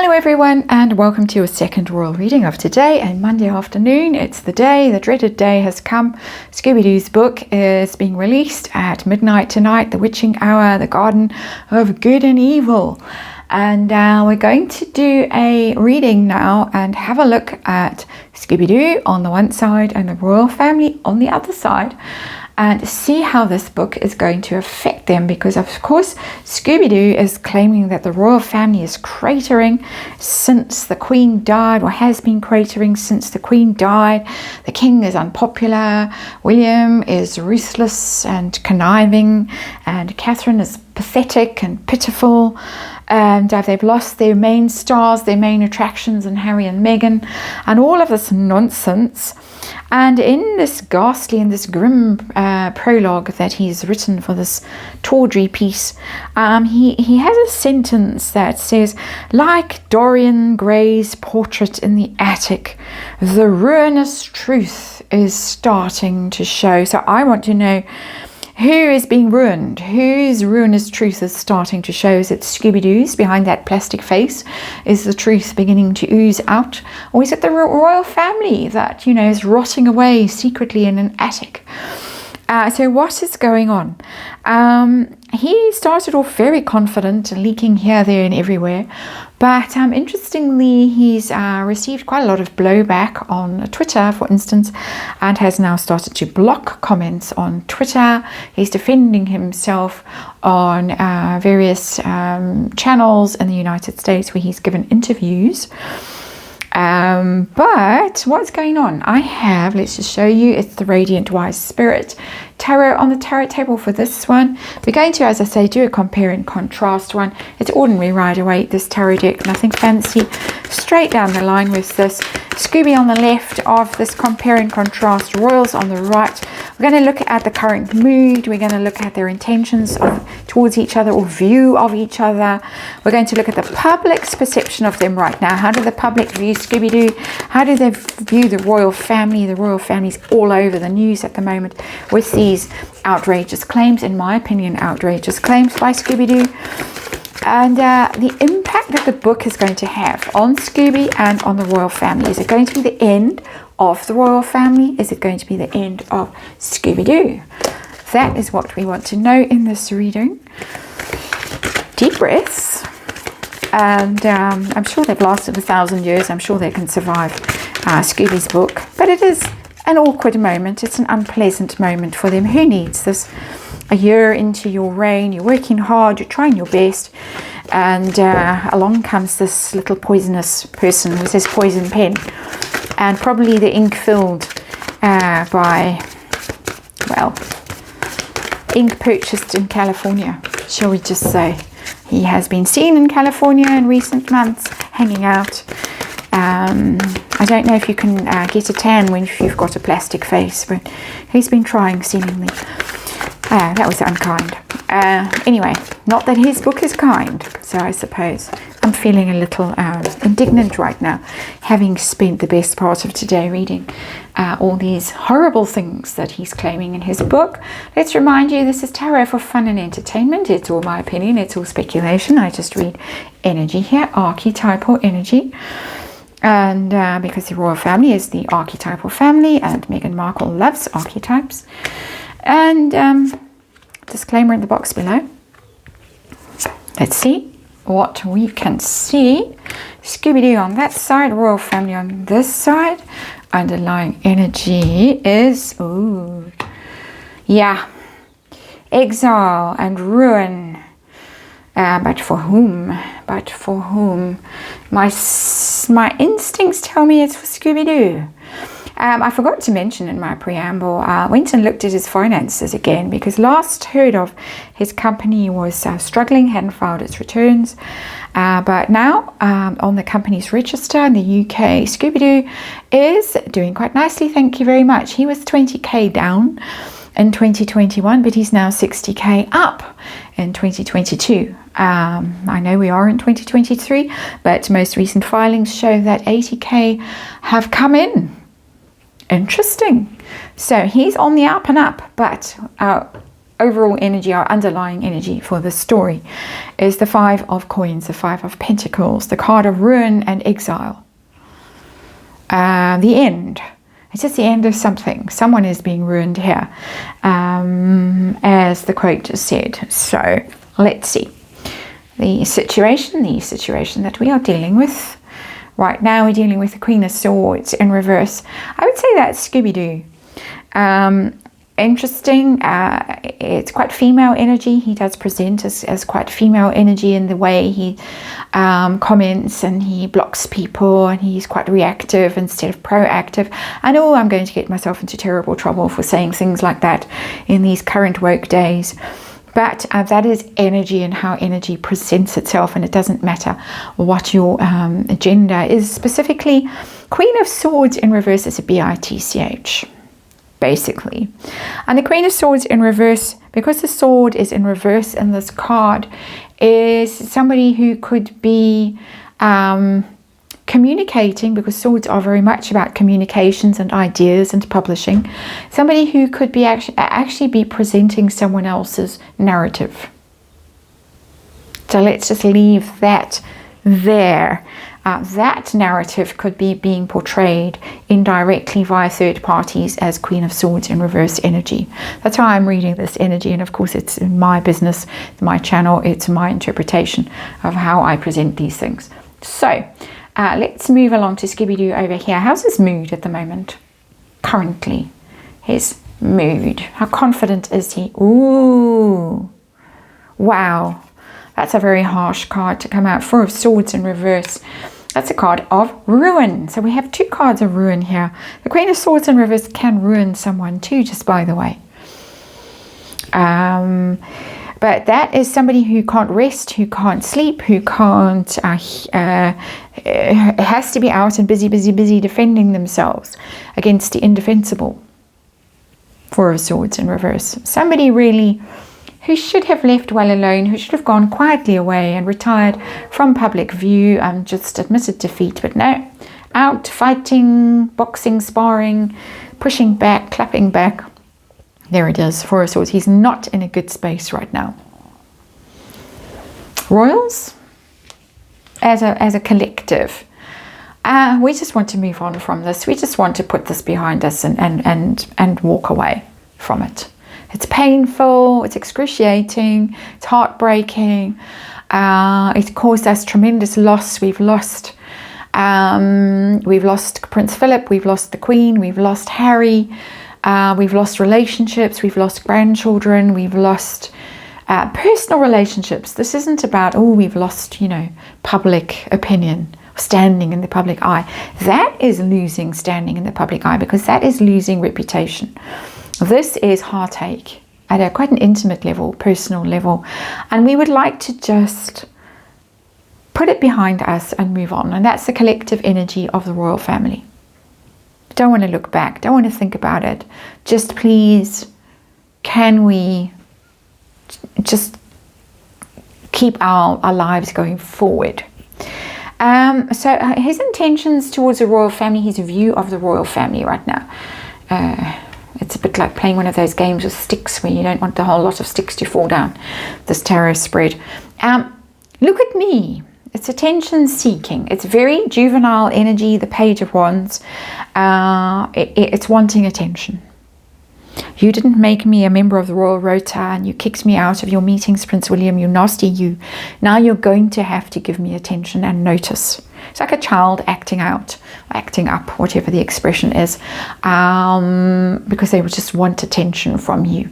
Hello everyone, and welcome to a second royal reading of today, a Monday afternoon. It's the day, the dreaded day has come. Scooby-Doo's book is being released at midnight tonight, The Witching Hour, The Garden of Good and Evil. And we're going to do a reading now and have a look at Scooby-Doo on the one side and the royal family on the other side, and see how this book is going to affect them, because of course Scooby-Doo is claiming that the royal family is cratering since the Queen died, or has been cratering since the Queen died. The King is unpopular, William is ruthless and conniving, and Catherine is pathetic and pitiful, and they've lost their main stars, their main attractions in Harry and Meghan, and all of this nonsense. And in this ghastly and this grim prologue that he's written for this tawdry piece, he has a sentence that says, like Dorian Gray's portrait in the attic, the ruinous truth is starting to show. So I want to know, who is being ruined? Whose ruinous truth is starting to show? Is it Scooby-Doo's behind that plastic face? Is the truth beginning to ooze out? Or is it the royal family that, is rotting away secretly in an attic? So what is going on? He started off very confident, leaking here, there and everywhere. But interestingly, he's received quite a lot of blowback on Twitter, for instance, and has now started to block comments on Twitter. He's defending himself on various channels in the United States where he's given interviews. But what's going on? Let's just show you, it's the Radiant Wise Spirit Tarot on the tarot table for this one. We're going to, as I say, do a compare and contrast one. It's ordinary Rider-Waite, this tarot deck, nothing fancy. Straight down the line with this. Scooby on the left of this compare and contrast, Royals on the right. We're going to look at the current mood. We're going to look at their intentions towards each other, or view of each other. We're going to look at the public's perception of them right now. How do the public view Scooby-Doo? How do they view the royal family? The royal family's all over the news at the moment with these outrageous claims, in my opinion, outrageous claims by Scooby-Doo. And the impact that the book is going to have on Scooby and on the royal family. Is it going to be the end of the royal family? Is it going to be the end of Scooby-Doo? That is what we want to know in this reading. Deep breaths. And I'm sure they've lasted 1,000 years. I'm sure they can survive Scooby's book. But it is an awkward moment. It's an unpleasant moment for them. Who needs this? A year into your reign, you're working hard, you're trying your best, and along comes this little poisonous person with his poison pen, and probably the ink filled by, well, ink purchased in California, shall we just say. He has been seen in California in recent months, hanging out. I don't know if you can get a tan when you've got a plastic face, but he's been trying, seemingly. That was unkind. Anyway, not that his book is kind, so I suppose I'm feeling a little indignant right now, having spent the best part of today reading all these horrible things that he's claiming in his book. Let's remind you, this is tarot for fun and entertainment. It's all my opinion, it's all speculation. I just read energy here, archetypal energy. And because the royal family is the archetypal family, and Meghan Markle loves archetypes. And disclaimer in the box below. Let's see what we can see. Scooby-Doo on that side, royal family on this side. Underlying energy is, exile and ruin. But for whom? But for whom? My instincts tell me it's for Scooby-Doo. I forgot to mention in my preamble, I went and looked at his finances again, because last heard of, his company was struggling, hadn't filed its returns. But now, on the company's register in the UK, Scooby-Doo is doing quite nicely, thank you very much. He was 20k down in 2021, but he's now 60k up in 2022. I know we are in 2023, but most recent filings show that 80k have come in. Interesting. So he's on the up and up, but overall energy, our underlying energy for this story is the Five of Coins, the Five of Pentacles, the card of ruin and exile. The end. It's just the end of something. Someone is being ruined here, as the quote just said. So let's see. The situation that we are dealing with. Right now we're dealing with the Queen of Swords in reverse. I would say that's Scooby-Doo. Interesting. It's quite female energy. He does present as quite female energy in the way he comments, and he blocks people, and he's quite reactive instead of proactive. I know I'm going to get myself into terrible trouble for saying things like that in these current woke days. But that is energy and how energy presents itself, and it doesn't matter what your agenda is. Specifically, Queen of Swords in reverse is a bitch, basically. And the Queen of Swords in reverse, because the sword is in reverse in this card, is somebody who could be communicating, because swords are very much about communications and ideas and publishing. Somebody who could be actually be presenting someone else's narrative. So let's just leave that there. That narrative could be being portrayed indirectly via third parties as Queen of Swords in reverse energy. That's how I'm reading this energy, and of course it's my business, my channel, it's my interpretation of how I present these things. So let's move along to Scooby-Doo over here. How's his mood at the moment? Currently, his mood. How confident is he? Ooh, wow. That's a very harsh card to come out. Four of Swords in reverse. That's a card of ruin. So we have two cards of ruin here. The Queen of Swords in reverse can ruin someone too, just by the way. But that is somebody who can't rest, who can't sleep, who can't, has to be out and busy defending themselves against the indefensible. Four of Swords in reverse. Somebody really who should have left well alone, who should have gone quietly away and retired from public view and just admitted defeat. But no, out fighting, boxing, sparring, pushing back, clapping back. There it is, Four of Swords. He's not in a good space right now. Royals, as a collective, we just want to move on from this. We just want to put this behind us and walk away from it. It's painful, it's excruciating, it's heartbreaking. It caused us tremendous loss. We've lost Prince Philip, we've lost the Queen, we've lost Harry, we've lost relationships, we've lost grandchildren, we've lost personal relationships. This isn't about, oh, we've lost, public opinion, standing in the public eye. That is losing standing in the public eye, because that is losing reputation. This is heartache at quite an intimate level, personal level, and we would like to just put it behind us and move on. And that's the collective energy of the royal family. Don't want to look back, don't want to think about it. Just please, can we just keep our lives going forward? So his intentions towards the royal family, his view of the royal family right now, it's a bit like playing one of those games with sticks where you don't want the whole lot of sticks to fall down this tarot spread. Look at me. It's attention seeking. It's very juvenile energy, the Page of Wands. It's wanting attention. You didn't make me a member of the Royal Rota, and you kicked me out of your meetings, Prince William, you nasty you. Now you're going to have to give me attention and notice. It's like a child acting out, acting up, whatever the expression is, because they would just want attention from you.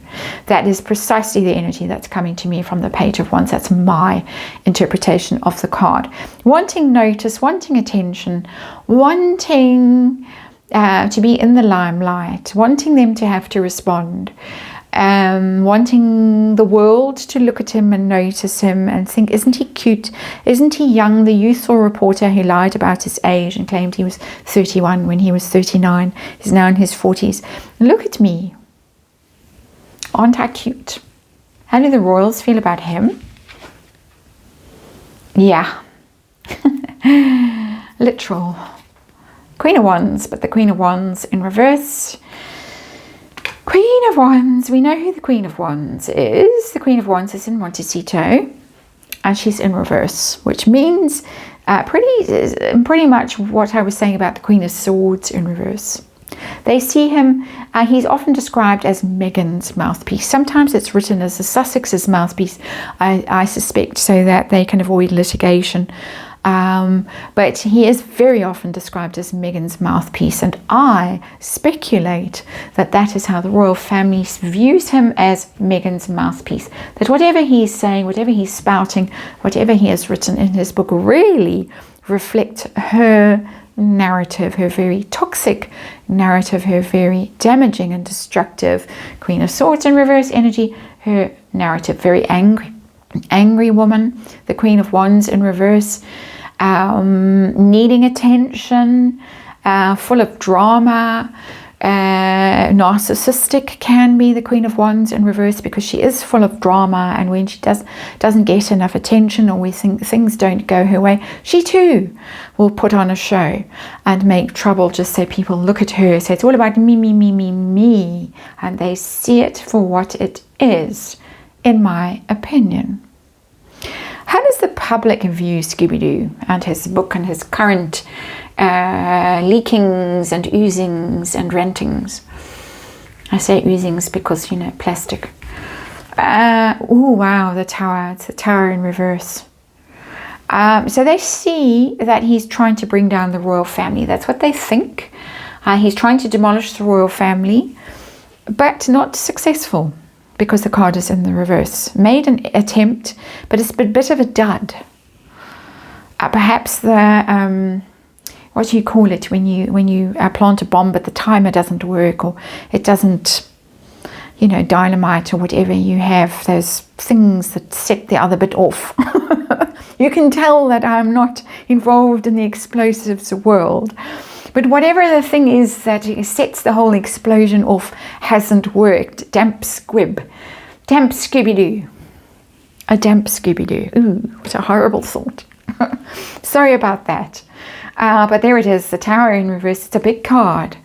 That is precisely the energy that's coming to me from the Page of Wands. That's my interpretation of the card. Wanting notice, wanting attention, wanting to be in the limelight, wanting them to have to respond, wanting the world to look at him and notice him and think, isn't he cute, isn't he young? The youthful reporter who lied about his age and claimed he was 31 when he was 39 is now in his 40s. Look at me, aren't I cute? How do the royals feel about him? Yeah. Literal Queen of Wands, but the Queen of Wands in reverse. Queen of Wands. We know who the Queen of Wands is. The Queen of Wands is in Montecito, and she's in reverse, which means pretty much what I was saying about the Queen of Swords in reverse. They see him, he's often described as Meghan's mouthpiece. Sometimes it's written as the Sussex's mouthpiece, I suspect, so that they can avoid litigation. But he is very often described as Meghan's mouthpiece, and I speculate that that is how the royal family views him, as Meghan's mouthpiece. That whatever he's saying, whatever he's spouting, whatever he has written in his book really reflect her narrative, her very toxic narrative, her very damaging and destructive Queen of Swords in reverse energy, her narrative, very angry woman, the Queen of Wands in reverse, needing attention, full of drama, narcissistic can be the Queen of Wands in reverse, because she is full of drama, and when she doesn't get enough attention, or we think things don't go her way, she too will put on a show and make trouble just so people look at her. So it's all about me, me, me, me, me, and they see it for what it is, in my opinion. How does the public view Scooby-Doo and his book and his current leakings and oozings and rantings? I say oozings because, you know, plastic. Oh wow, the tower. It's the tower in reverse. So they see that he's trying to bring down the royal family. That's what they think. He's trying to demolish the royal family, but not successful, because the card is in the reverse. Made an attempt, but it's a bit of a dud. Perhaps the what do you call it when you plant a bomb but the timer doesn't work, or it doesn't, you know, dynamite or whatever, you have those things that set the other bit off. You can tell that I'm not involved in the explosives world, but whatever the thing is that sets the whole explosion off hasn't worked. Damp Scooby-Doo. A damp Scooby-Doo. Ooh, what a horrible thought. Sorry about that. But there it is, the tower in reverse. It's a big card.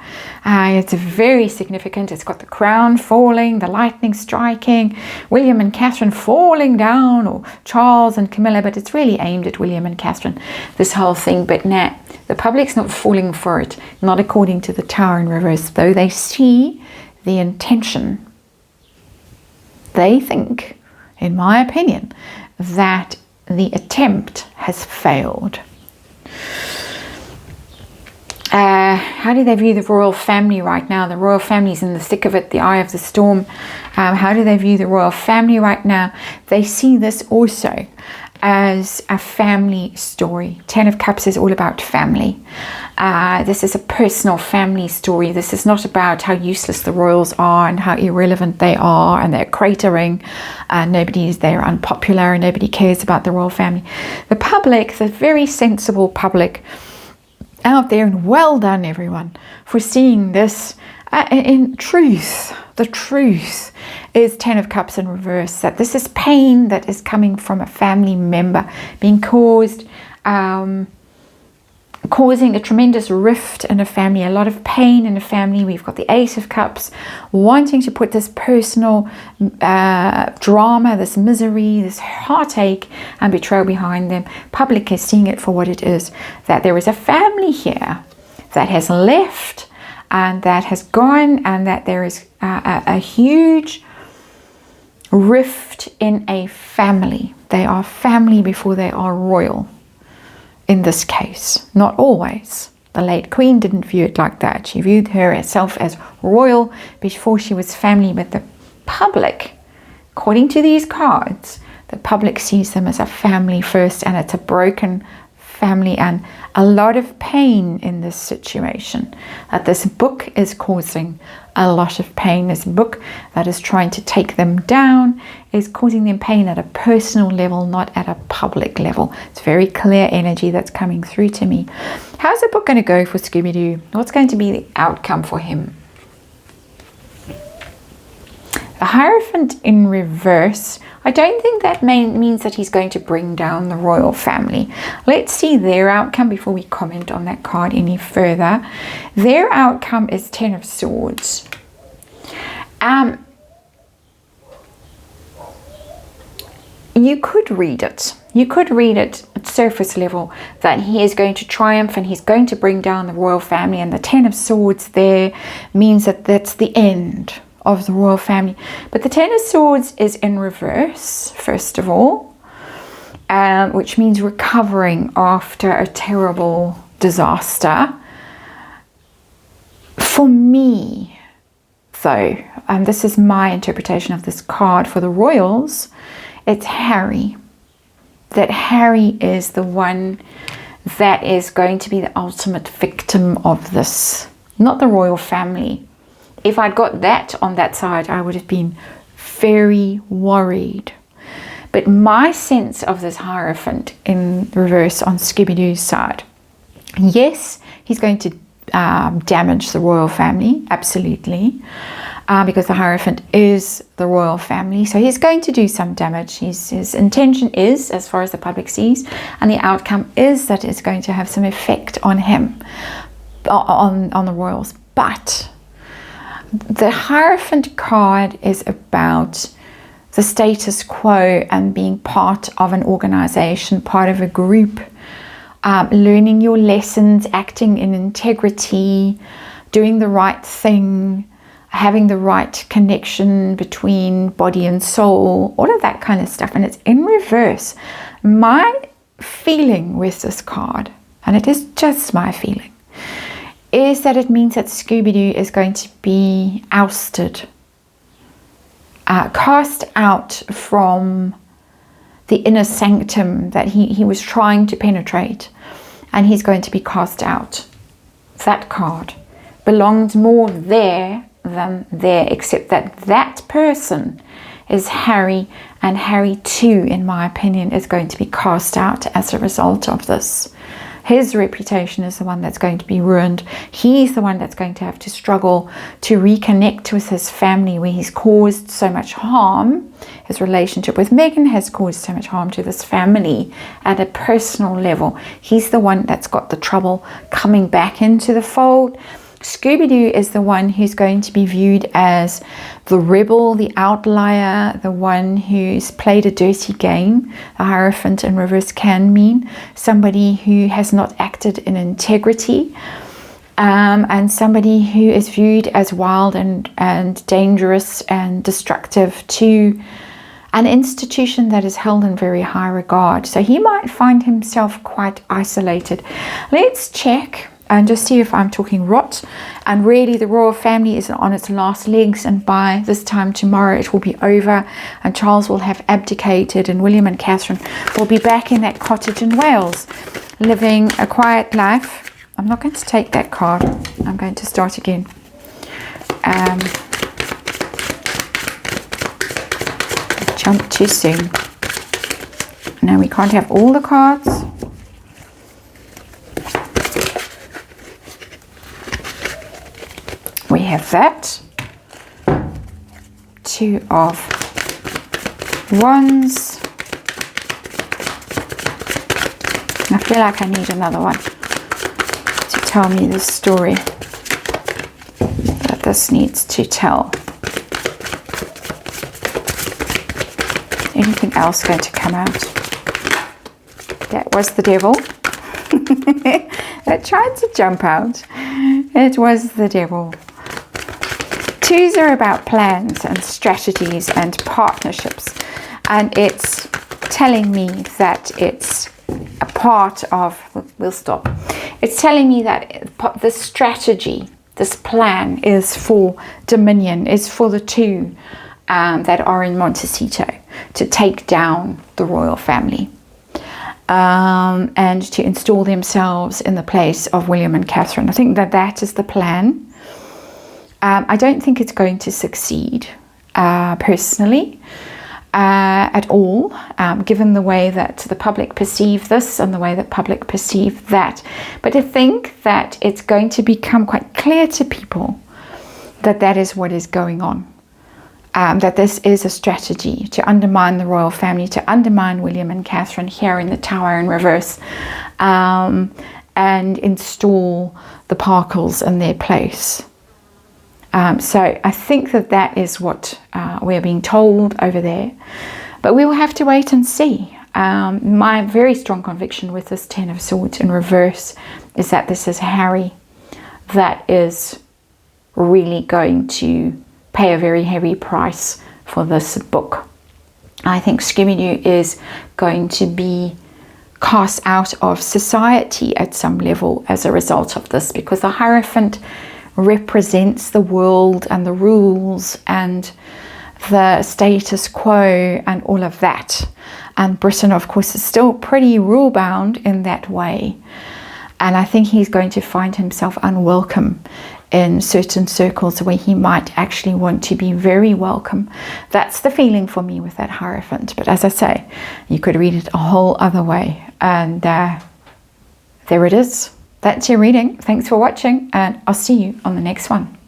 It's very significant. It's got the crown falling, the lightning striking, William and Catherine falling down, or Charles and Camilla, but it's really aimed at William and Catherine, this whole thing. But nah, the public's not falling for it, not according to the tower in reverse, though they see the intention. They think, in my opinion, that the attempt has failed. How do they view the royal family right now? The royal family's in the thick of it, the eye of the storm. How do they view the royal family right now? They see this also as a family story. 10 of Cups is all about family. This is a personal family story. This is not about how useless the royals are and how irrelevant they are and they're cratering. They're unpopular and nobody cares about the royal family. The public, the very sensible public out there, and well done everyone for seeing this in truth. The truth is 10 of Cups in reverse, that this is pain that is coming from a family member being causing a tremendous rift in a family, a lot of pain in a family. We've got the Ace of Cups wanting to put this personal drama, this misery, this heartache and betrayal behind them. Public is seeing it for what it is, that there is a family here that has left and that has gone, and that there is a huge rift in a family. They are family before they are royal. In this case, not always. The late Queen didn't view it like that. She viewed herself as royal before she was family. But the public, according to these cards, the public sees them as a family first, and it's a broken family and a lot of pain in this situation. That this book is causing a lot of pain. This book that is trying to take them down is causing them pain at a personal level, not at a public level. It's very clear energy that's coming through to me. How's the book going to go for Scooby-Doo? What's going to be the outcome for him? The Hierophant in reverse. I don't think that means that he's going to bring down the royal family. Let's see their outcome before we comment on that card any further. Their outcome is 10 of Swords. You could read it. You could read it at surface level that he is going to triumph and he's going to bring down the royal family, and the Ten of Swords there means that that's the end of the royal family. But the Ten of Swords is in reverse, first of all, which means recovering after a terrible disaster. For me, though, this is my interpretation of this card for the royals, it's Harry. That Harry is the one that is going to be the ultimate victim of this, not the royal family. If I'd got that on that side, I would have been very worried. But my sense of this Hierophant in reverse on Scooby-Doo's side, yes, he's going to damage the royal family, absolutely. Because the Hierophant is the royal family, so he's going to do some damage. His intention is, as far as the public sees, and the outcome is that it's going to have some effect on him, on the royals. But the Hierophant card is about the status quo and being part of an organization, part of a group, learning your lessons, acting in integrity, doing the right thing, having the right connection between body and soul, all of that kind of stuff. And it's in reverse. My feeling with this card, and it is just my feeling, is that it means that Scooby-Doo is going to be ousted, cast out from the inner sanctum that he was trying to penetrate, and he's going to be cast out. That card belongs more there than there, except that that person is Harry, and Harry too, in my opinion, is going to be cast out as a result of this. His reputation is the one that's going to be ruined. He's the one that's going to have to struggle to reconnect with his family, where he's caused so much harm. His relationship with Meghan has caused so much harm to this family at a personal level. He's the one that's got the trouble coming back into the fold. Scooby-Doo is the one who's going to be viewed as the rebel, the outlier, the one who's played a dirty game. The Hierophant in reverse can mean somebody who has not acted in integrity, and somebody who is viewed as wild and dangerous and destructive to an institution that is held in very high regard. So he might find himself quite isolated. Let's check and just see if I'm talking rot. And really, the royal family is on its last legs, and by this time tomorrow it will be over, and Charles will have abdicated, and William and Catherine will be back in that cottage in Wales, living a quiet life. I'm not going to take that card. I'm going to start again. Jump too soon. Now we can't have all the cards. We have that. Two of Wands. I feel like I need another one to tell me this story that this needs to tell. Anything else going to come out? That was the devil. That tried to jump out. It was the devil. Twos are about plans and strategies and partnerships, and it's telling me that it's a part of, we'll stop. It's telling me that the strategy, this plan, is for dominion, is for the two that are in Montecito to take down the royal family, and to install themselves in the place of William and Catherine. I think that is the plan. I don't think it's going to succeed, personally, at all, given the way that the public perceive this and the way that public perceive that. But I think that it's going to become quite clear to people that that is what is going on. That this is a strategy to undermine the royal family, to undermine William and Catherine here in the Tower in reverse, and install the Parkles in their place. So I think that that is what we're being told over there. But we will have to wait and see. My very strong conviction with this Ten of Swords in reverse is that this is Harry that is really going to pay a very heavy price for this book. I think Scooby-Doo is going to be cast out of society at some level as a result of this, because the Hierophant represents the world and the rules and the status quo and all of that. And Britain, of course, is still pretty rule bound in that way. And I think he's going to find himself unwelcome in certain circles where he might actually want to be very welcome. That's the feeling for me with that Hierophant. But as I say, you could read it a whole other way. And there it is. That's your reading. Thanks for watching, and I'll see you on the next one.